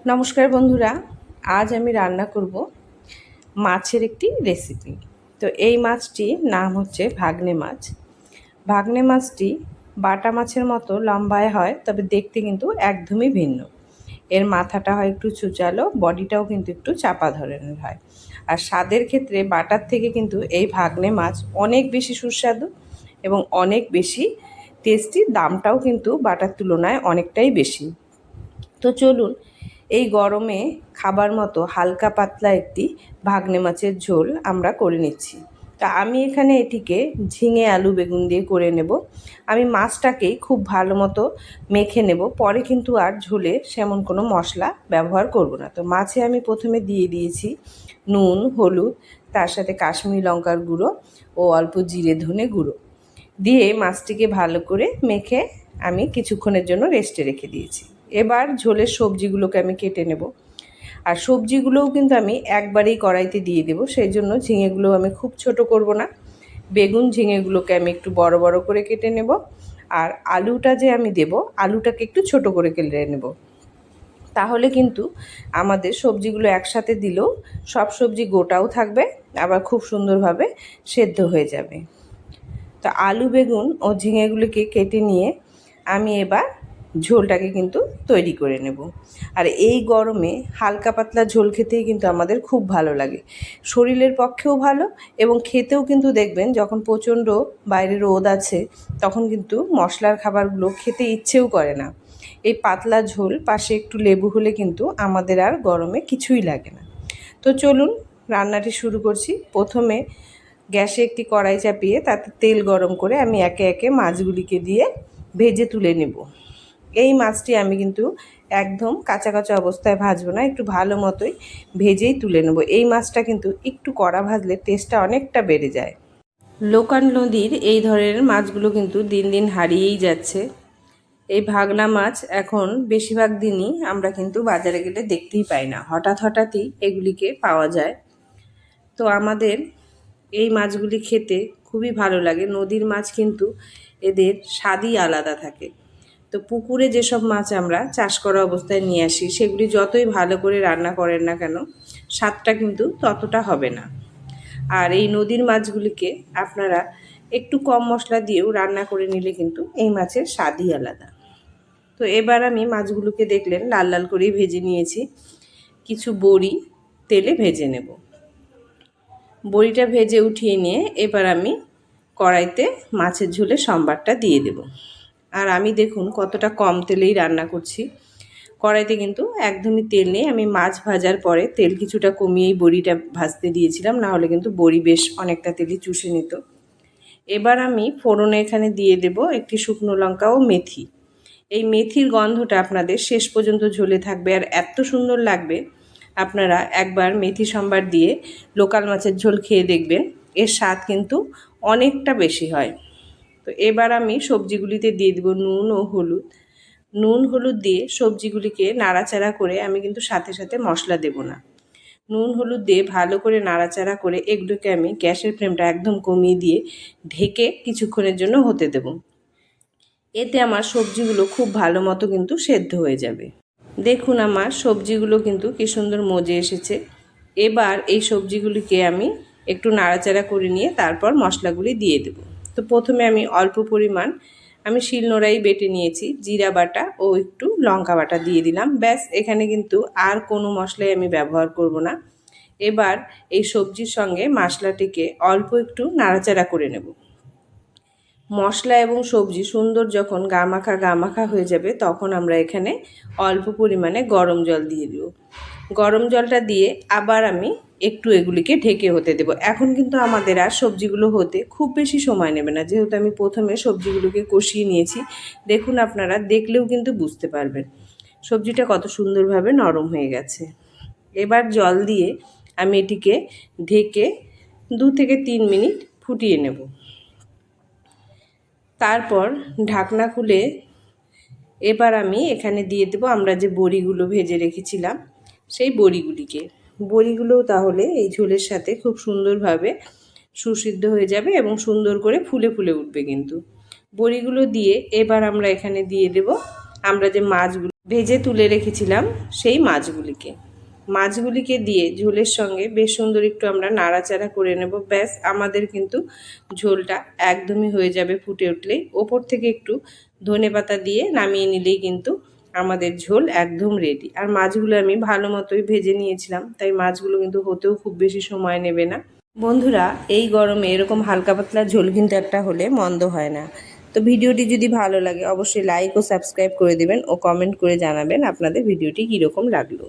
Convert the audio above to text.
নমস্কার বন্ধুরা, আজ আমি রান্না করব মাছের একটি রেসিপি। তো এই মাছটির নাম হচ্ছে ভাগ্নে মাছ। ভাগ্নে মাছটি বাটা মাছের মতো লম্বায় হয়, তবে দেখতে কিন্তু একদমই ভিন্ন। এর মাথাটা হয় একটু চুচালো, বডিটাও কিন্তু একটু চাপা ধরনের হয়। আর স্বাদের ক্ষেত্রে বাটার থেকে কিন্তু এই ভাগ্নে মাছ অনেক বেশি সুস্বাদু এবং অনেক বেশি টেস্টি। দামটাও কিন্তু বাটার তুলনায় অনেকটাই বেশি। তো চলুন এই গরমে খাবার মতো হালকা পাতলা একটি ভাগ্নে মাছের ঝোল আমরা করে নিচ্ছি। তা আমি এখানে এটিকে ঝিঙে আলু বেগুন দিয়ে করে নেব। আমি মাছটাকেই খুব ভালো মতো মেখে নেব, পরে কিন্তু আর ঝোলে সেমন কোনো মশলা ব্যবহার করব না। তো মাছে আমি প্রথমে দিয়ে দিয়েছি নুন, হলুদ, তার সাথে কাশ্মীরি লঙ্কার গুঁড়ো ও অল্প জিরে ধনে গুঁড়ো দিয়ে মাছটিকে ভালো করে মেখে আমি কিছুক্ষণের জন্য রেস্টে রেখে দিয়েছি। এবার ঝোলের সবজিগুলোকে আমি কেটে নেব। আর সবজিগুলোও কিন্তু আমি একবারেই কড়াইতে দিয়ে দেব, সেই জন্য ঝিঙেগুলো আমি খুব ছোট করব না। বেগুন ঝিঙেগুলোকে আমি একটু বড় বড় করে কেটে নেব। আর আলুটা যে আমি দেব, আলুটাকে একটু ছোট করে কেটে নেব। তাহলে কিন্তু আমাদের সবজিগুলো একসাথে দিলেও সব সবজি গোটাও থাকবে, আবার খুব সুন্দরভাবে সেদ্ধ হয়ে যাবে। তো আলু বেগুন ও ঝিঙেগুলোকে কেটে নিয়ে আমি এবার ঝোলটাকে কিন্তু তৈরি করে নেব। আর এই গরমে হালকা পাতলা ঝোল খেতেই কিন্তু আমাদের খুব ভালো লাগে, শরীরের পক্ষেও ভালো এবং খেতেও কিন্তু দেখবেন যখন প্রচণ্ড বাইরে রোদ আছে তখন কিন্তু মশলার খাবারগুলো খেতে ইচ্ছেও করে না। এই পাতলা ঝোল পাশে একটু লেবু হলে কিন্তু আমাদের আর গরমে কিছুই লাগে না। তো চলুন রান্নাটি শুরু করছি। প্রথমে গ্যাসে একটি কড়াই চাপিয়ে তাতে তেল গরম করে আমি একে একে মাছগুলিকে দিয়ে ভেজে তুলে নেব। এই মাছটি আমি কিন্তু একদম কাঁচা কাঁচা অবস্থায় ভাজবো না, একটু ভালো মতোই ভেজেই তুলে নেব। এই মাছটা কিন্তু একটু কড়া ভাজলে টেস্টটা অনেকটা বেড়ে যায়। লোকাল নদীর এই ধরনের মাছগুলো কিন্তু দিন দিন হারিয়েই যাচ্ছে। এই ভাগনা মাছ এখন বেশিরভাগ দিনই আমরা কিন্তু বাজারে গেলে দেখতেই পাই না, হঠাৎ হঠাৎই এগুলিকে পাওয়া যায়। তো আমাদের এই মাছগুলি খেতে খুবই ভালো লাগে। নদীর মাছ কিন্তু এদের স্বাদই আলাদা থাকে। তো পুকুরে যেসব মাছ আমরা চাষ করা অবস্থায় নিয়ে আসি, সেগুলি যতই ভালো করে রান্না করেন না কেন স্বাদটা কিন্তু ততটা হবে না। আর এই নদীর মাছগুলিকে আপনারা একটু কম মশলা দিয়েও রান্না করে নিলে কিন্তু এই মাছের স্বাদই আলাদা। তো এবার আমি মাছগুলোকে দেখলেন লাল লাল করেই ভেজে নিয়েছি। কিছু বড়ি তেলে ভেজে নেব। বড়িটা ভেজে উঠিয়ে নিয়ে এবার আমি কড়াইতে মাছের ঝোলে সম্বারটা দিয়ে দেব। আর আমি দেখুন কতটা কম তেলেই রান্না করছি। কড়াইতে কিন্তু একদমই তেল নেই। আমি মাছ ভাজার পরে তেল কিছুটা কমিয়েই বড়িটা ভাজতে দিয়েছিলাম, না হলে কিন্তু বড়ি বেশ অনেকটা তেলই চুষে নিত। এবার আমি ফোড়নে এখানে দিয়ে দেব একটি শুকনো লঙ্কা ও মেথি। এই মেথির গন্ধটা আপনাদের শেষ পর্যন্ত ঝোলে থাকবে আর এত সুন্দর লাগবে। আপনারা একবার মেথি সম্বার দিয়ে লোকাল মাছের ঝোল খেয়ে দেখবেন, এর স্বাদ কিন্তু অনেকটা বেশি হয়। তো এবার আমি সবজিগুলিতে দিয়ে দেব নুন ও হলুদ। নুন হলুদ দিয়ে সবজিগুলিকে নাড়াচাড়া করে আমি কিন্তু সাথে সাথে মশলা দেব না। নুন হলুদ দিয়ে ভালো করে নাড়াচাড়া করে এগুলোকে আমি গ্যাসের ফ্লেমটা একদম কমিয়ে দিয়ে ঢেকে কিছুক্ষণের জন্য হতে দেব। এতে আমার সবজিগুলো খুব ভালো মতো কিন্তু সেদ্ধ হয়ে যাবে। দেখুন আমার সবজিগুলো কিন্তু কি সুন্দর মজে এসেছে। এবার এই সবজিগুলিকে আমি একটু নাড়াচাড়া করে নিয়ে তারপর মশলাগুলি দিয়ে দেব। তো প্রথমে আমি অল্প পরিমাণ আমি শিলনোড়াই বেটে নিয়েছি জিরা বাটা ও একটু লঙ্কা বাটা দিয়ে দিলাম। ব্যাস, এখানে কিন্তু আর কোনো মশলাই আমি ব্যবহার করব না। এবার এই সবজির সঙ্গে মশলাটিকে অল্প একটু নাড়াচাড়া করে নেব। মশলা এবং সবজি সুন্দর যখন গা মাখা হয়ে যাবে তখন আমরা এখানে অল্প পরিমাণে গরম জল দিয়ে দেব। গরম জলটা দিয়ে আবার আমি একটু এগুলিকে ঢেকে হতে দেব। এখন কিন্তু আমাদের আর সবজিগুলো হতে খুব বেশি সময় নেবে না, যেহেতু আমি প্রথমে সবজিগুলোকে কষিয়ে নিয়েছি। দেখুন আপনারা দেখলেও কিন্তু বুঝতে পারবেন সবজিটা কত সুন্দরভাবে নরম হয়ে গেছে। এবার জল দিয়ে আমি এটিকে ঢেকে 2 থেকে 3 মিনিট ফুটিয়ে নেব। তারপর ঢাকনা খুলে এবার আমি এখানে দিয়ে দেব আমরা যে বড়িগুলো ভেজে রেখেছিলাম সেই বড়িগুলোও তাহলে এই ঝোলের সাথে খুব সুন্দরভাবে সুসিদ্ধ হয়ে যাবে এবং সুন্দর করে ফুলে ফুলে উঠবে। কিন্তু বড়িগুলো দিয়ে এবার আমরা এখানে দিয়ে দেব আমরা যে মাছগুলো ভেজে তুলে রেখেছিলাম সেই মাছগুলিকে দিয়ে ঝোলের সঙ্গে বেশ সুন্দর একটু আমরা নাড়াচাড়া করে নেব। ব্যাস আমাদের কিন্তু ঝোলটা একদমই হয়ে যাবে ফুটে উঠলেই। ওপর থেকে একটু ধনেপাতা দিয়ে নামিয়ে নিলেই কিন্তু আমাদের ঝোল একদম রেডি। আর মাছগুলো আমি ভালো মতোই ভেজে নিয়েছিলাম, তাই মাছগুলো কিন্তু হতেও খুব বেশি সময় নেবে না। বন্ধুরা, এই গরমে এরকম হালকা পাতলা ঝোল কিন্তু একটা হলে মন্দ হয় না। তো ভিডিওটি যদি ভালো লাগে অবশ্যই লাইক ও সাবস্ক্রাইব করে দেবেন ও কমেন্ট করে জানাবেন আপনাদের ভিডিওটি কীরকম লাগলো।